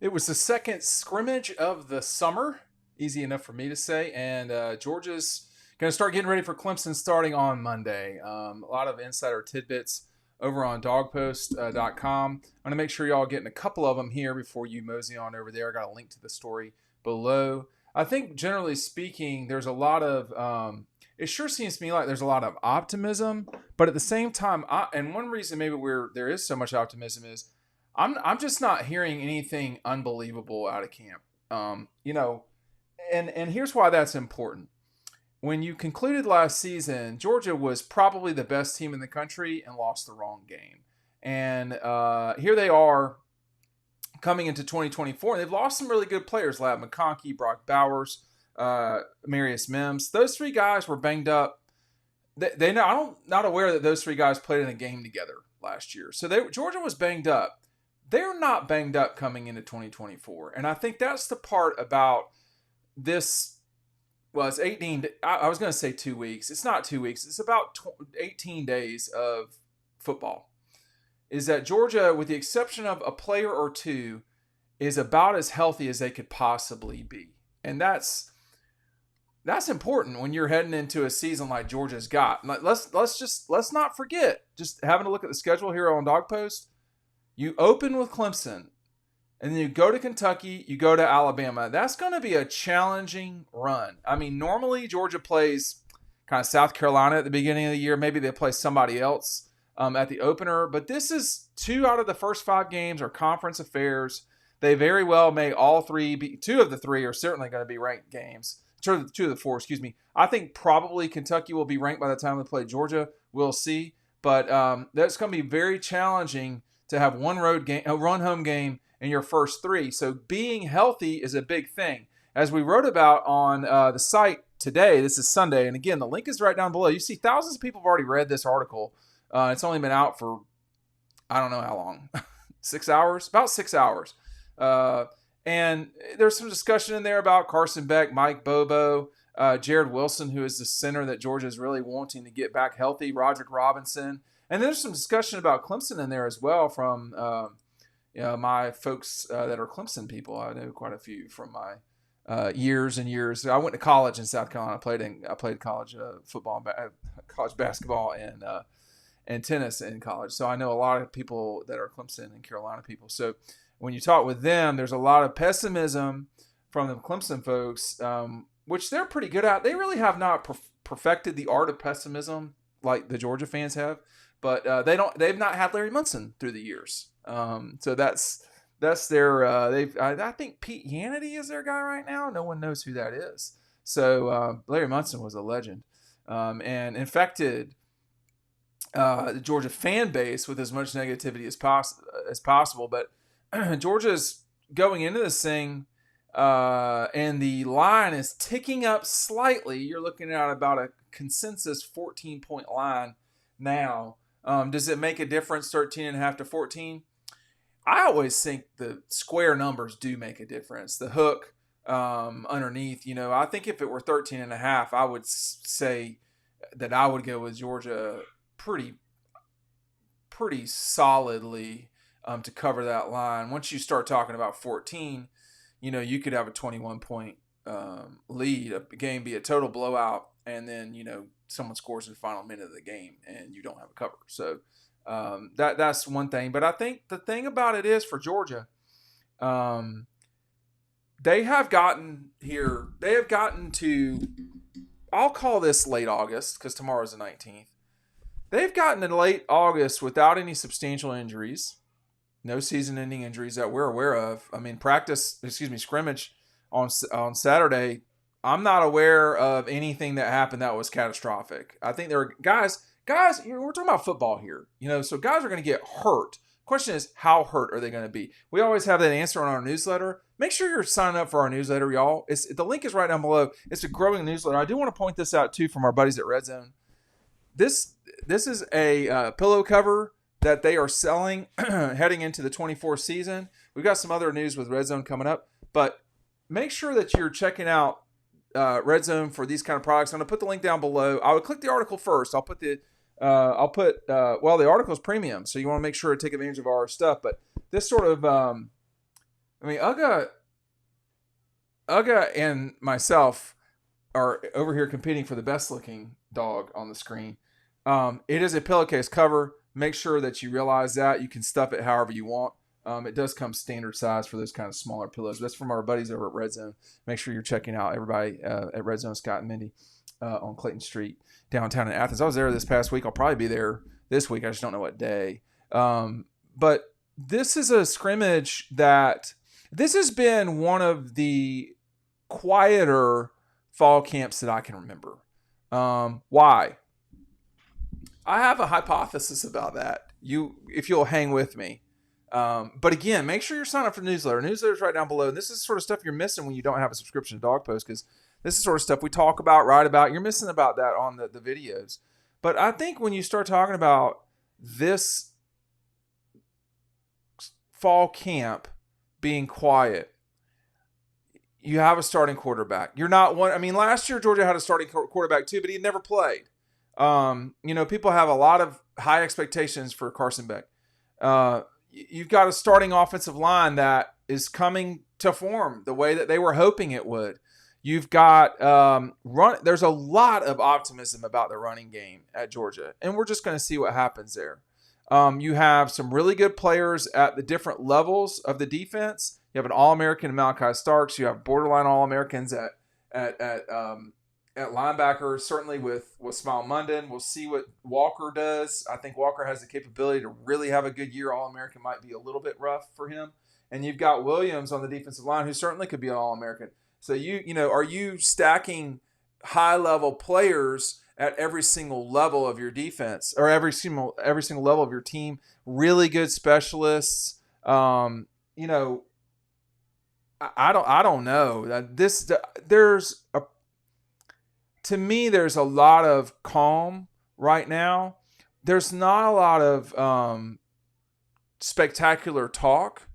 It was the second scrimmage of the summer. Easy enough for me to say. And Georgia's going to start getting ready for Clemson starting on Monday. A lot of insider tidbits over on dogpost.com. I'm going to make sure y'all getting a couple of them here before you mosey on over there. I got a link to the story below. I think generally speaking, there's a lot of it sure seems to me like there's a lot of optimism, but at the same time, and one reason maybe there is so much optimism is I'm just not hearing anything unbelievable out of camp. And here's why that's important. When you concluded last season, Georgia was probably the best team in the country and lost the wrong game. And here they are coming into 2024, and they've lost some really good players: Lab McConkey, Brock Bowers, Marius Mims. Those three guys were banged up. I'm not aware that those three guys played in a game together last year. So Georgia was banged up. They're not banged up coming into 2024. And I think that's the part about this. Well, it's 18. I was going to say 2 weeks. It's not 2 weeks. It's about 18 days of football. Is that Georgia, with the exception of a player or two, is about as healthy as they could possibly be. And that's important when you're heading into a season like Georgia's got. Let's not forget, just having a look at the schedule here on Dog Post. You open with Clemson, and then you go to Kentucky, you go to Alabama. That's going to be a challenging run. I mean, normally Georgia plays kind of South Carolina at the beginning of the year. Maybe they play somebody else at the opener. But this is 2 out of the first 5 games are conference affairs. They very well may all 3 be. 2 of the 3 are certainly going to be ranked games. 2 of the 4, excuse me. I think probably Kentucky will be ranked by the time they play Georgia. We'll see. But that's going to be very challenging to have one home game in your first 3. So being healthy is a big thing. As we wrote about on the site today, this is Sunday, and again, the link is right down below. You see thousands of people have already read this article. It's only been out for, I don't know how long, 6 hours? About 6 hours. And there's some discussion in there about Carson Beck, Mike Bobo, Jared Wilson, who is the center that Georgia is really wanting to get back healthy, Roderick Robinson. And there's some discussion about Clemson in there as well from my folks that are Clemson people. I know quite a few from my years and years. I went to college in South Carolina. I played college football, college basketball, and tennis in college. So I know a lot of people that are Clemson and Carolina people. So when you talk with them, there's a lot of pessimism from the Clemson folks, which they're pretty good at. They really have not perfected the art of pessimism like the Georgia fans have. But they've not had Larry Munson through the years. So that's their. I think Pete Hannity is their guy right now. No one knows who that is. So Larry Munson was a legend, and infected the Georgia fan base with as much negativity as possible. But Georgia's going into this thing, and the line is ticking up slightly. You're looking at about a consensus 14-point line now. Does it make a difference, 13.5 to 14? I always think the square numbers do make a difference. The hook underneath, I think if it were 13.5, I would say that I would go with Georgia pretty solidly to cover that line. Once you start talking about 14, you could have a 21-point lead, a game be a total blowout, and then, someone scores in the final minute of the game and you don't have a cover. So that's one thing. But I think the thing about it is for Georgia, they have gotten to, I'll call this late August because tomorrow's the 19th. They've gotten to late August without any substantial injuries, no season-ending injuries that we're aware of. I mean, scrimmage on Saturday, I'm not aware of anything that happened that was catastrophic. I think there are guys, we're talking about football here, so guys are going to get hurt. Question is, how hurt are they going to be? We always have that answer on our newsletter. Make sure you're signing up for our newsletter, y'all. The link is right down below. It's a growing newsletter. I do want to point this out, too, from our buddies at Red Zone. This is a pillow cover that they are selling heading into the 24 season. We've got some other news with Red Zone coming up, but make sure that you're checking out Red Zone for these kind of products. I'm going to put the link down below. I would click the article first. The article is premium, so you want to make sure to take advantage of our stuff. But this sort of I mean, Uga and myself are over here competing for the best looking dog on the screen. It is a pillowcase cover. Make sure that you realize that. You can stuff it however you want. It does come standard size for those kind of smaller pillows. That's from our buddies over at Red Zone. Make sure you're checking out everybody at Red Zone, Scott and Mindy, on Clayton Street, downtown in Athens. I was there this past week. I'll probably be there this week. I just don't know what day. But this is a scrimmage that this has been one of the quieter fall camps that I can remember. Why? I have a hypothesis about that. If you'll hang with me. But again, make sure you're signed up for the newsletter. Newsletter's right down below. And this is the sort of stuff you're missing when you don't have a subscription to Dawg Post, because this is sort of stuff we talk about, write about. You're missing about that on the videos. But I think when you start talking about this fall camp being quiet, you have a starting quarterback. You're not one. I mean, last year Georgia had a starting quarterback too, but he had never played. People have a lot of high expectations for Carson Beck. You've got a starting offensive line that is coming to form the way that they were hoping it would. You've got there's a lot of optimism about the running game at Georgia, and we're just going to see what happens there. You have some really good players at the different levels of the defense. You have an All-American in Malachi Starks. You have borderline All-Americans at linebacker, certainly with Smile Munden. We'll see what Walker does. I think Walker has the capability to really have a good year. All-American might be a little bit rough for him. And you've got Williams on the defensive line, who certainly could be an All-American. So are you stacking high-level players at every single level of your defense, or every single level of your team? Really good specialists. I don't know. To me, there's a lot of calm right now. There's not a lot of spectacular talk.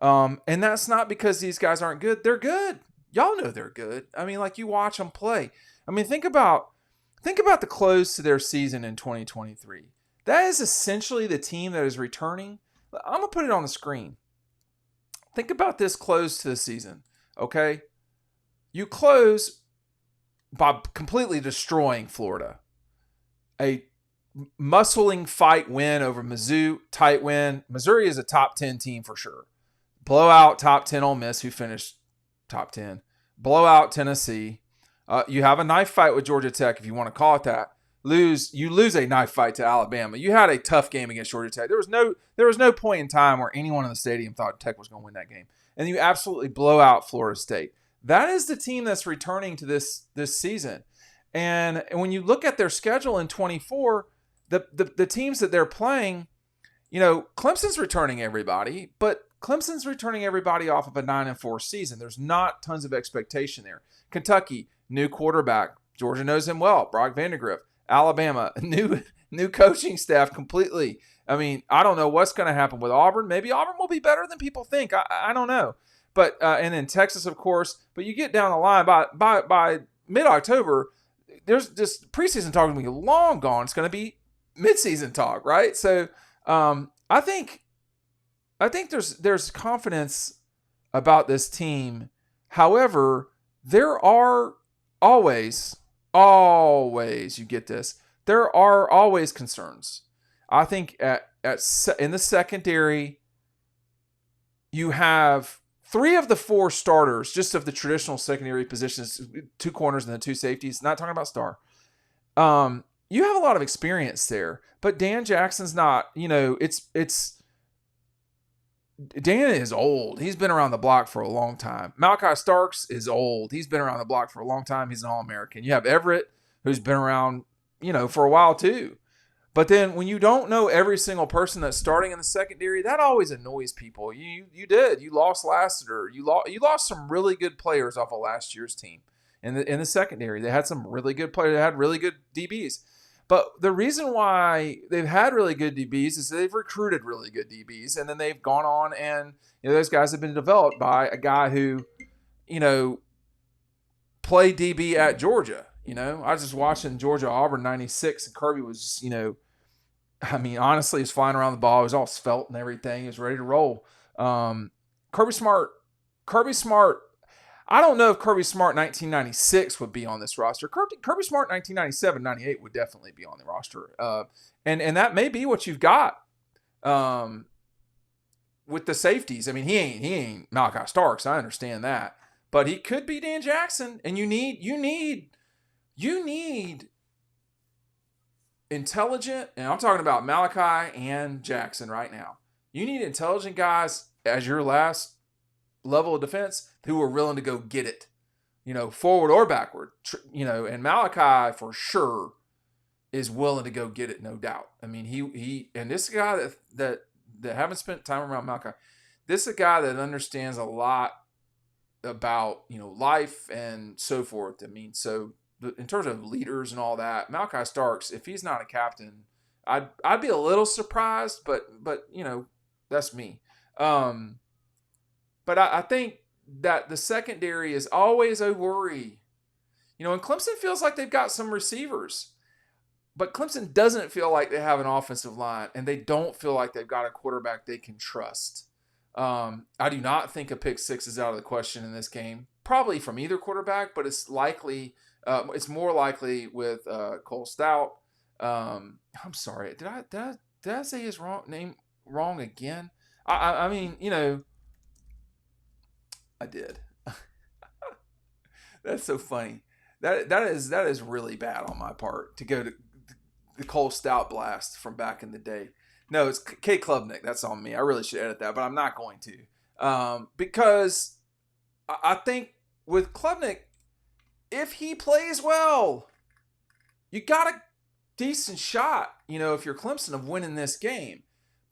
And that's not because these guys aren't good. They're good. Y'all know they're good. I mean, like, you watch them play. I mean, think about the close to their season in 2023. That is essentially the team that is returning. I'm going to put it on the screen. Think about this close to the season, okay? You close by completely destroying Florida. A muscling fight win over Mizzou, tight win. Missouri is a top 10 team for sure. Blowout top 10 Ole Miss, who finished top 10. Blowout Tennessee. You have a knife fight with Georgia Tech, if you want to call it that. You lose a knife fight to Alabama. You had a tough game against Georgia Tech. There was no point in time where anyone in the stadium thought Tech was going to win that game. And you absolutely blow out Florida State. That is the team that's returning to this season. And when you look at their schedule in 24, the teams that they're playing, Clemson's returning everybody, but Clemson's returning everybody off of a 9-4 season. There's not tons of expectation there. Kentucky, new quarterback. Georgia knows him well. Brock Vandegrift. Alabama, new coaching staff completely. I mean, I don't know what's going to happen with Auburn. Maybe Auburn will be better than people think. I don't know. But and then Texas, of course. But you get down the line by mid-October, there's just preseason talk going to be long gone. It's going to be midseason talk, right? So I think there's confidence about this team. However, there are always, you get this, there are always concerns. I think in the secondary, you have 3 of the 4 starters, just of the traditional secondary positions, 2 corners and the 2 safeties, not talking about star. You have a lot of experience there, but Dan Jackson's not, Dan is old. He's been around the block for a long time. Malachi Starks is old. He's been around the block for a long time. He's an All-American. You have Everett, who's been around, for a while too. But then when you don't know every single person that's starting in the secondary, that always annoys people. You lost Lassiter. You lost some really good players off of last year's team in the secondary. They had some really good players. They had really good DBs. But the reason why they've had really good DBs is they've recruited really good DBs, and then they've gone on and those guys have been developed by a guy who, played DB at Georgia. I was just watching Georgia Auburn '96, and Kirby was, honestly, he was flying around the ball. He was all svelte and everything. He was ready to roll. Kirby Smart Kirby Smart, I don't know if Kirby Smart 1996 would be on this roster. Kirby Smart 1997, 98 would definitely be on the roster. And that may be what you've got with the safeties. I mean, he ain't Malachi Starks. I understand that. But he could be Dan Jackson. And you need intelligent, and I'm talking about Malachi and Jackson right now. You need intelligent guys as your last level of defense who are willing to go get it, forward or backward, and Malachi for sure is willing to go get it, no doubt. I mean, he and this guy that haven't spent time around Malachi, this is a guy that understands a lot about, life and so forth. I mean, so in terms of leaders and all that, Malachi Starks, if he's not a captain, I'd be a little surprised, but that's me. But I think that the secondary is always a worry. And Clemson feels like they've got some receivers, but Clemson doesn't feel like they have an offensive line, and they don't feel like they've got a quarterback they can trust. I do not think a pick six is out of the question in this game, probably from either quarterback, but it's likely. It's more likely with Cole Stout. I'm sorry, did I say his name wrong again? I mean, I did. That's so funny. That is really bad on my part to go to the Cole Stout blast from back in the day. No, it's Kate Klubnik. That's on me. I really should edit that, but I'm not going to. Because I think with Klubnik, if he plays well, you got a decent shot, if you're Clemson, of winning this game.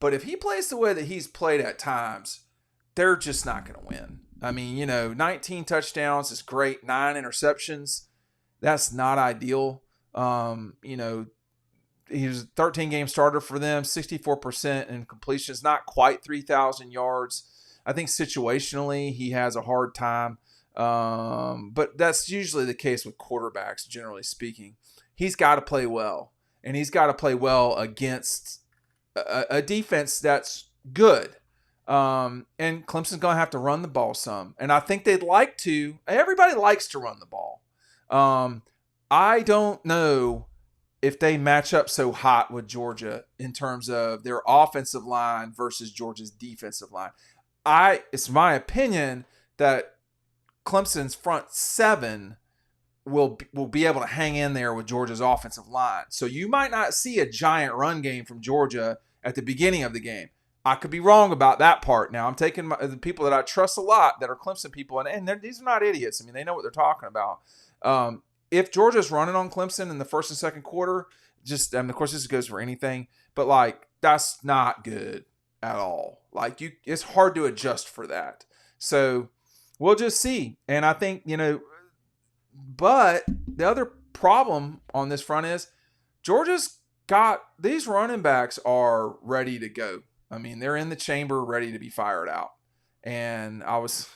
But if he plays the way that he's played at times, they're just not going to win. I mean, 19 touchdowns is great. 9 interceptions. That's not ideal. He was a 13-game starter for them, 64% in completions, not quite 3,000 yards. I think situationally he has a hard time. But that's usually the case with quarterbacks, generally speaking. He's got to play well. And he's got to play well against a defense that's good. And Clemson's going to have to run the ball some. And I think they'd like to. Everybody likes to run the ball. I don't know if they match up so hot with Georgia in terms of their offensive line versus Georgia's defensive line. It's my opinion that Clemson's front seven will be able to hang in there with Georgia's offensive line. So you might not see a giant run game from Georgia at the beginning of the game. I could be wrong about that part. Now, I'm taking the people that I trust a lot that are Clemson people, and these are not idiots. I mean, they know what they're talking about. If Georgia's running on Clemson in the first and second quarter, of course, this goes for anything, but that's not good at all. It's hard to adjust for that. So we'll just see. And I think, but the other problem on this front is Georgia's got these running backs are ready to go. I mean, they're in the chamber ready to be fired out. And I was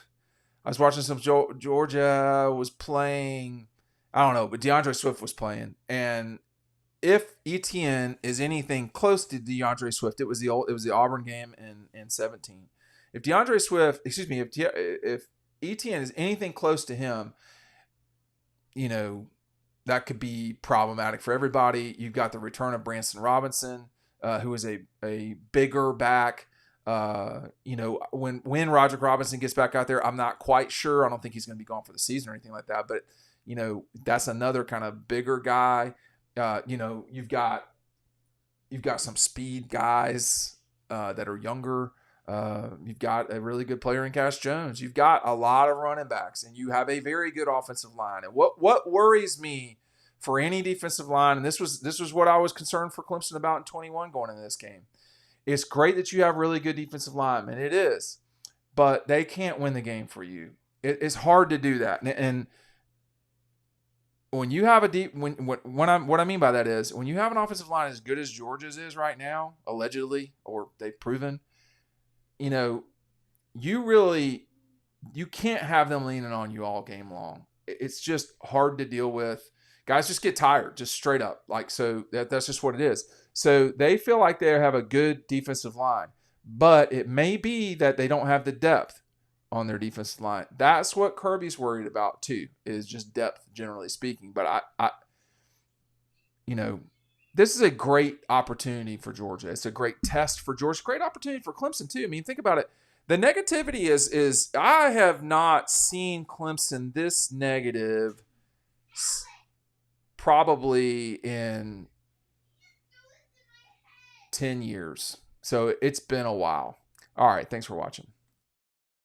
watching some Georgia was playing, I don't know, but DeAndre Swift was playing. And if Etienne is anything close to DeAndre Swift, it was the Auburn game in 17. If Etienne is anything close to him, that could be problematic for everybody. You've got the return of Branson Robinson, who is a bigger back. When Roderick Robinson gets back out there, I'm not quite sure. I don't think he's going to be gone for the season or anything like that. But that's another kind of bigger guy. You've got some speed guys that are younger. You've got a really good player in Cash Jones. You've got a lot of running backs, and you have a very good offensive line. And what worries me for any defensive line, and this was what I was concerned for Clemson about in 21 going into this game. It's great that you have really good defensive linemen. It is, but they can't win the game for you. It's hard to do that. And when you have what I mean by that is when you have an offensive line as good as Georgia's is right now, allegedly, or they've proven, you can't have them leaning on you all game long. It's just hard to deal with. Guys just get tired, just straight up. So that's just what it is. So they feel like they have a good defensive line, but it may be that they don't have the depth on their defensive line. That's what Kirby's worried about too, is just depth, generally speaking. But this is a great opportunity for Georgia. It's a great test for Georgia. Great opportunity for Clemson too. I mean, think about it. The negativity is I have not seen Clemson this negative probably in 10 years. So it's been a while. All right. Thanks for watching.